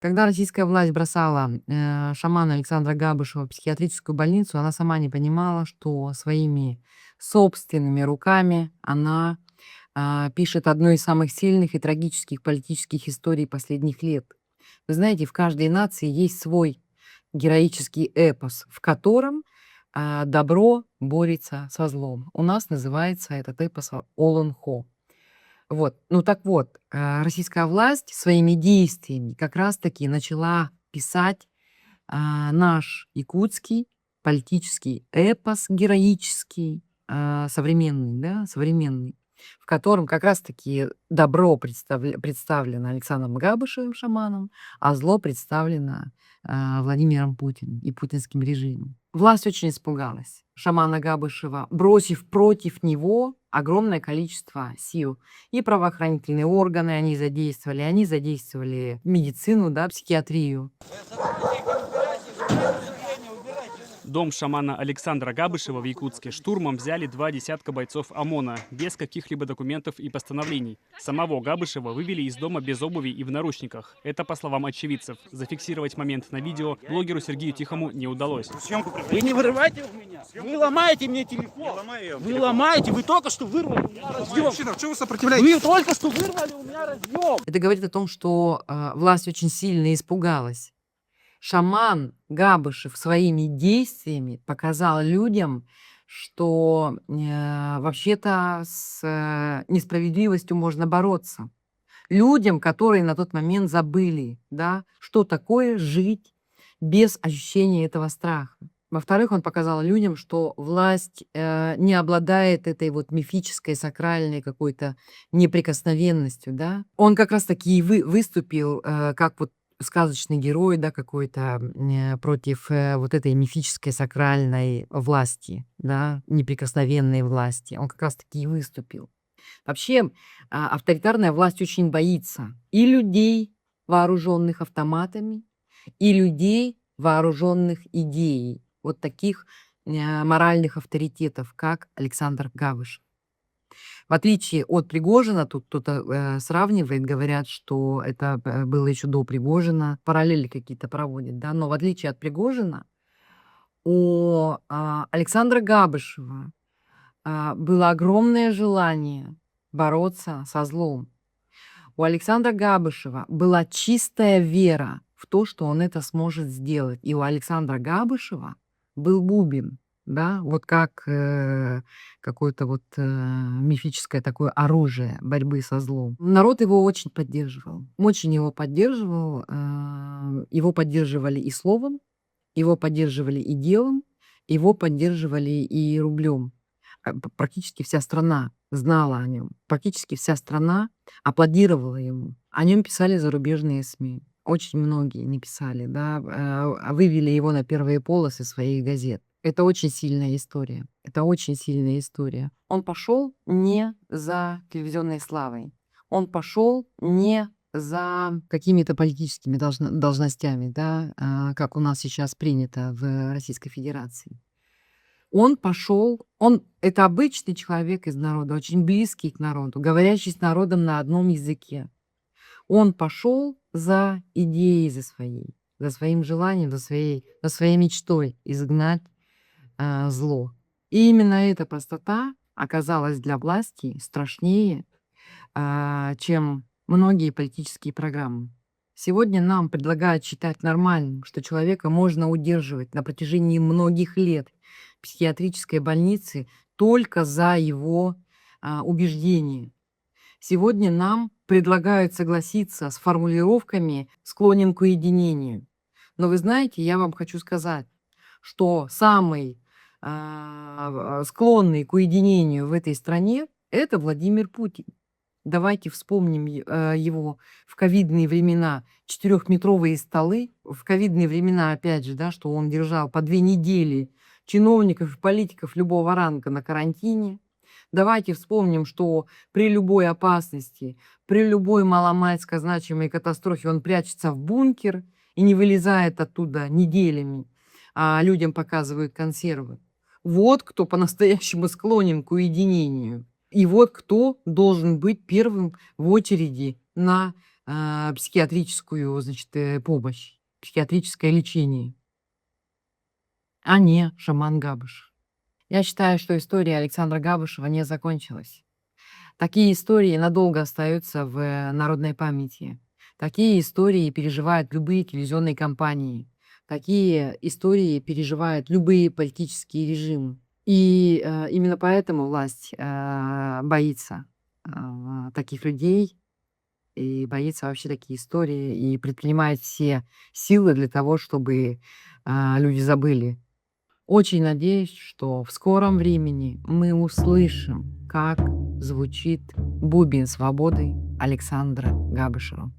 Когда российская власть бросала шамана Александра Габышева в психиатрическую больницу, она сама не понимала, что своими собственными руками она пишет одну из самых сильных и трагических политических историй последних лет. Вы знаете, в каждой нации есть свой героический эпос, в котором добро борется со злом. У нас называется этот эпос Олонхо. Вот. Ну так вот, российская власть своими действиями как раз-таки начала писать наш якутский политический эпос героический, современный, да, современный, в котором как раз-таки добро представлено Александром Габышевым, шаманом, а зло представлено Владимиром Путиным и путинским режимом. Власть очень испугалась шамана Габышева, бросив против него огромное количество сил. И правоохранительные органы они задействовали медицину, да, психиатрию. Дом шамана Александра Габышева в Якутске штурмом взяли 2 десятка бойцов ОМОНа, без каких-либо документов и постановлений. Самого Габышева вывели из дома без обуви и в наручниках. Это по словам очевидцев. Зафиксировать момент на видео блогеру Сергею Тихому не удалось. Вы не вырывайте у меня! Вы ломаете мне телефон! Вы ломаете! Вы только что вырвали у меня разъем! Мужчина, что вы сопротивляетесь? Вы только что вырвали у меня разъем! Это говорит о том, что власть очень сильно испугалась. Шаман Габышев своими действиями показал людям, что вообще-то с несправедливостью можно бороться. Людям, которые на тот момент забыли, да, что такое жить без ощущения этого страха. Во-вторых, он показал людям, что власть не обладает этой вот мифической, сакральной какой-то неприкосновенностью. Да? Он как раз-таки и выступил как вот сказочный герой, да, какой-то против вот этой мифической сакральной власти, да, неприкосновенной власти. Он как раз-таки и выступил. Вообще авторитарная власть очень боится и людей, вооруженных автоматами, и людей, вооруженных идеей, вот таких моральных авторитетов, как Александр Габышев. В отличие от Пригожина, тут кто-то сравнивает, говорят, что это было еще до Пригожина, параллели какие-то проводят, да, но в отличие от Пригожина, у Александра Габышева было огромное желание бороться со злом. У Александра Габышева была чистая вера в то, что он это сможет сделать. И у Александра Габышева был бубен, да, вот как какое-то вот мифическое такое оружие борьбы со злом. Народ его очень поддерживал, его поддерживали и словом, его поддерживали и делом, его поддерживали и рублем. Практически вся страна знала о нем, практически вся страна аплодировала ему. О нем писали зарубежные СМИ. Очень многие не писали, да, вывели его на первые полосы своих газет. Это очень сильная история. Это очень сильная история. Он пошел не за телевизионной славой. Он пошел не за какими-то политическими должностями, да, как у нас сейчас принято в Российской Федерации. Он это обычный человек из народа, очень близкий к народу, говорящий с народом на одном языке. Он пошел за идеей за своим желанием, за своей мечтой изгнать зло. И именно эта простота оказалась для власти страшнее, чем многие политические программы. Сегодня нам предлагают считать нормальным, что человека можно удерживать на протяжении многих лет в психиатрической больнице только за его убеждения. Сегодня нам предлагают согласиться с формулировками «склонен к уединению». Но вы знаете, я вам хочу сказать, что самый склонный к уединению в этой стране – это Владимир Путин. Давайте вспомним его в ковидные времена, 4-метровые столы, в ковидные времена, опять же, да, что он держал по 2 недели чиновников и политиков любого ранга на карантине. Давайте вспомним, что при любой опасности, при любой маломальской значимой катастрофе он прячется в бункер и не вылезает оттуда неделями, а людям показывают консервы. Вот кто по-настоящему склонен к уединению. И вот кто должен быть первым в очереди на психиатрическую, значит, помощь, психиатрическое лечение, а не шаман Габыш. Я считаю, что история Александра Габышева не закончилась. Такие истории надолго остаются в народной памяти. Такие истории переживают любые телевизионные кампании. Такие истории переживают любые политические режимы. И именно поэтому власть боится таких людей и боится вообще такие истории и предпринимает все силы для того, чтобы люди забыли. Очень надеюсь, что в скором времени мы услышим, как звучит бубен свободы Александра Габышева.